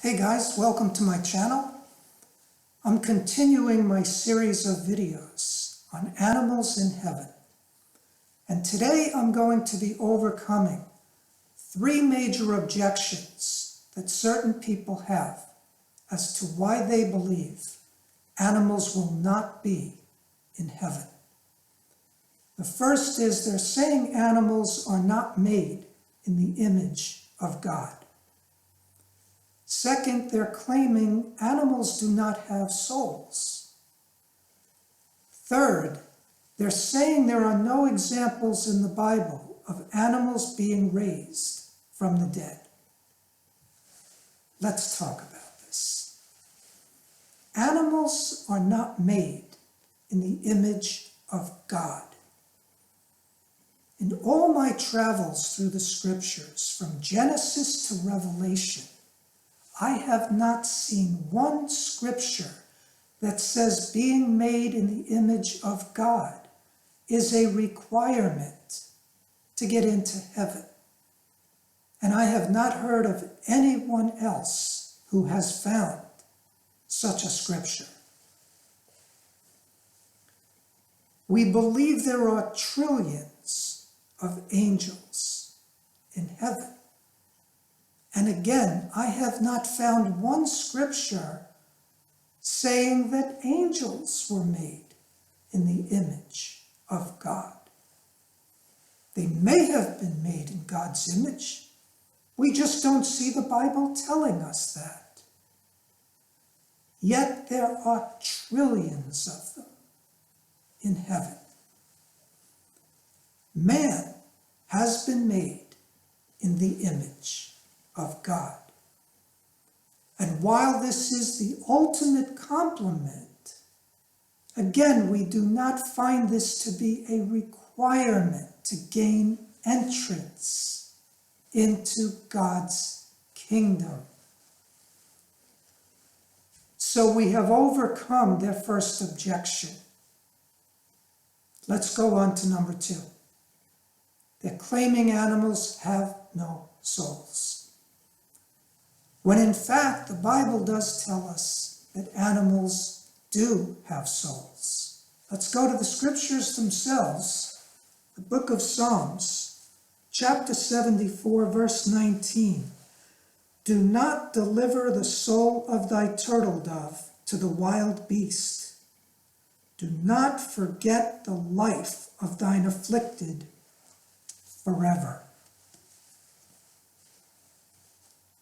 Hey guys, welcome to my channel. I'm continuing my series of videos on animals in heaven. And today I'm going to be overcoming 3 major objections that certain people have as to why they believe animals will not be in heaven. The first is they're saying animals are not made in the image of God. Second, they're claiming animals do not have souls. Third, they're saying there are no examples in the Bible of animals being raised from the dead. Let's talk about this. Animals are not made in the image of God. In all my travels through the scriptures, from Genesis to Revelation, I have not seen one scripture that says being made in the image of God is a requirement to get into heaven. And I have not heard of anyone else who has found such a scripture. We believe there are trillions of angels in heaven. And again, I have not found one scripture saying that angels were made in the image of God. They may have been made in God's image. We just don't see the Bible telling us that. Yet there are trillions of them in heaven. Man has been made in the image of God. And while this is the ultimate compliment, again, we do not find this to be a requirement to gain entrance into God's kingdom. So we have overcome their first objection. Let's go on to number 2. They're claiming animals have no souls, when in fact the Bible does tell us that animals do have souls. Let's go to the scriptures themselves. The book of Psalms, chapter 74, verse 19. Do not deliver the soul of thy turtle dove to the wild beast. Do not forget the life of thine afflicted forever.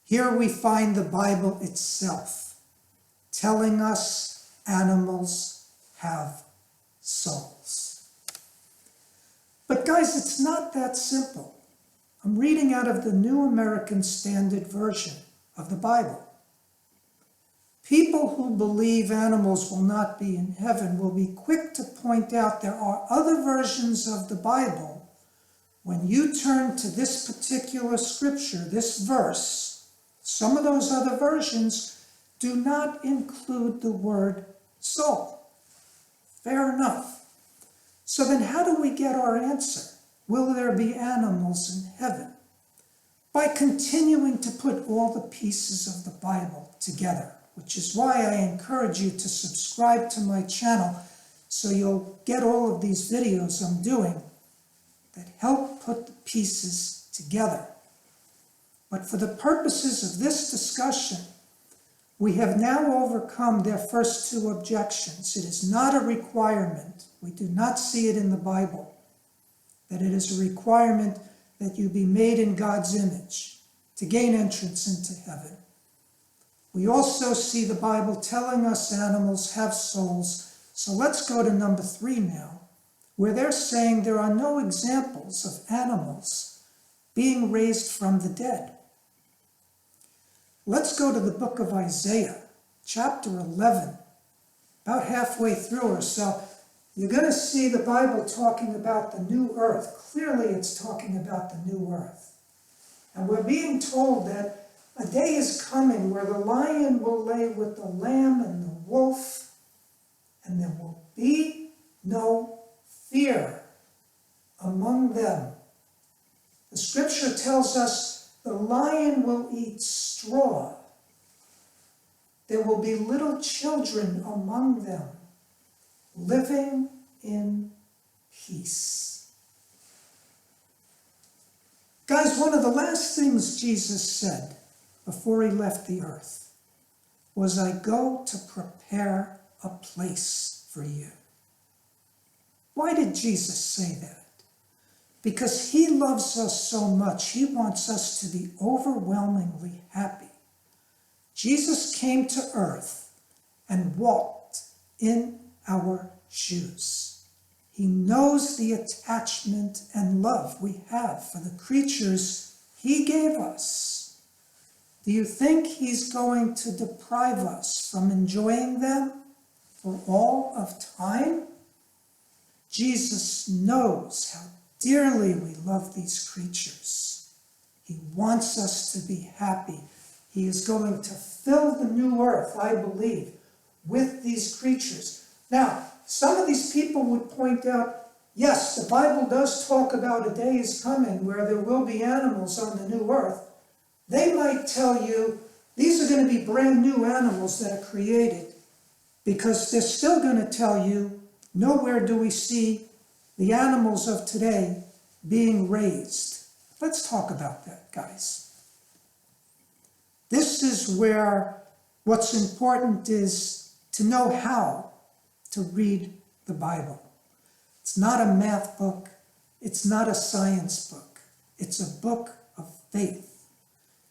Here we find the Bible itself telling us animals have souls. But guys, it's not that simple. I'm reading out of the New American Standard Version of the Bible. People who believe animals will not be in heaven will be quick to point out there are other versions of the Bible. When you turn to this particular scripture, this verse, some of those other versions do not include the word soul. Fair enough. So then how do we get our answer? Will there be animals in heaven? By continuing to put all the pieces of the Bible together, which is why I encourage you to subscribe to my channel so you'll get all of these videos I'm doing that help put the pieces together. But for the purposes of this discussion, we have now overcome their first 2 objections. It is not a requirement. We do not see it in the Bible, that it is a requirement that you be made in God's image to gain entrance into heaven. We also see the Bible telling us animals have souls. So let's go to number 3 now, where they're saying there are no examples of animals being raised from the dead. Let's go to the book of Isaiah, chapter 11, about halfway through or so. You're going to see the Bible talking about the new earth. Clearly it's talking about the new earth. And we're being told that a day is coming where the lion will lay with the lamb and the wolf, and there will be no fear among them. The scripture tells us the lion will eat straw there will be little children among them, living in peace. Guys, one of the last things Jesus said before he left the earth was, I go to prepare a place for you. Why did Jesus say that? Because he loves us so much, he wants us to be overwhelmingly happy. Jesus came to earth and walked in our shoes. He knows the attachment and love we have for the creatures he gave us. Do you think he's going to deprive us from enjoying them for all of time? Jesus knows how dearly we love these creatures. He wants us to be happy. He is going to fill the new earth, I believe, with these creatures. Now, some of these people would point out, yes, the Bible does talk about a day is coming where there will be animals on the new earth. They might tell you these are going to be brand new animals that are created, because they're still going to tell you nowhere do we see the animals of today being raised. Let's talk about that, guys. This is where what's important is to know how to read the Bible. It's not a math book. It's not a science book. It's a book of faith.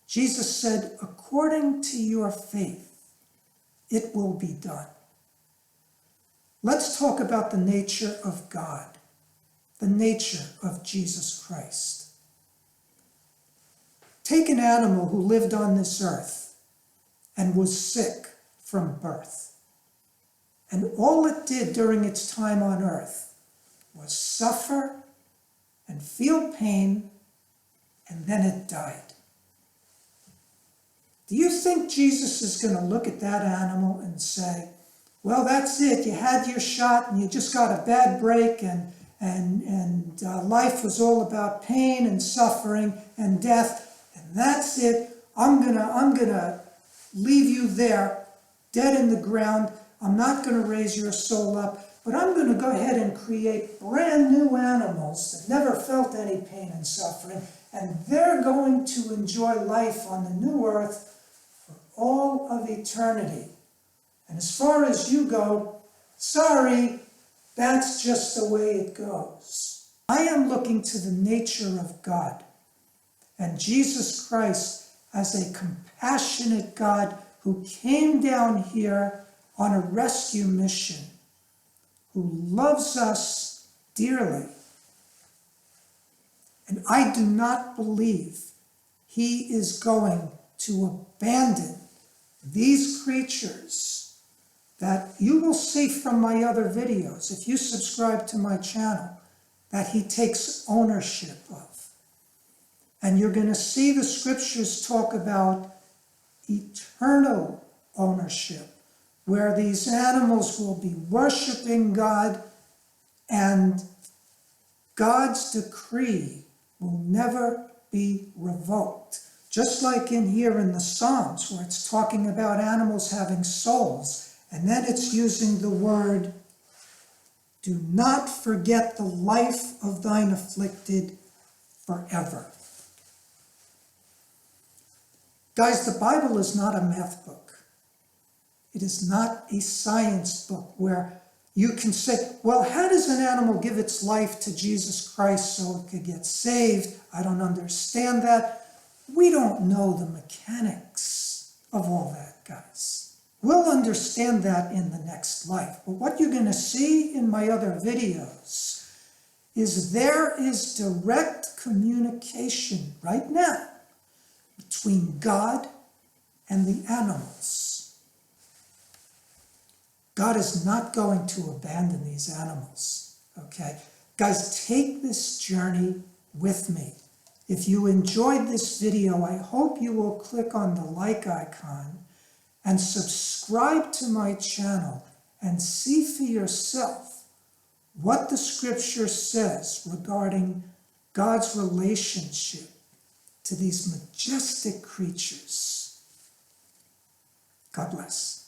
Jesus said, according to your faith, it will be done. Let's talk about the nature of God, the nature of Jesus Christ. Take an animal who lived on this earth and was sick from birth. And all it did during its time on earth was suffer and feel pain, and then it died. Do you think Jesus is going to look at that animal and say, well, that's it, you had your shot and you just got a bad break, and life was all about pain and suffering and death, and that's it, I'm gonna leave you there, dead in the ground, I'm not gonna raise your soul up, but I'm gonna go ahead and create brand new animals that never felt any pain and suffering, and they're going to enjoy life on the new earth for all of eternity. And as far as you go, sorry, that's just the way it goes. I am looking to the nature of God and Jesus Christ as a compassionate God who came down here on a rescue mission, who loves us dearly. And I do not believe he is going to abandon these creatures that you will see from my other videos, if you subscribe to my channel, that he takes ownership of. And you're going to see the scriptures talk about eternal ownership, where these animals will be worshiping God, and God's decree will never be revoked. Just like in here in the Psalms, where it's talking about animals having souls, and then it's using the word, do not forget the life of thine afflicted forever. Guys, the Bible is not a math book. It is not a science book where you can say, well, how does an animal give its life to Jesus Christ so it could get saved? I don't understand that. We don't know the mechanics of all that, guys. We'll understand that in the next life. But what you're going to see in my other videos is there is direct communication right now between God and the animals. God is not going to abandon these animals, okay? Guys, take this journey with me. If you enjoyed this video, I hope you will click on the like icon and subscribe to my channel and see for yourself what the scripture says regarding God's relationship to these majestic creatures. God bless.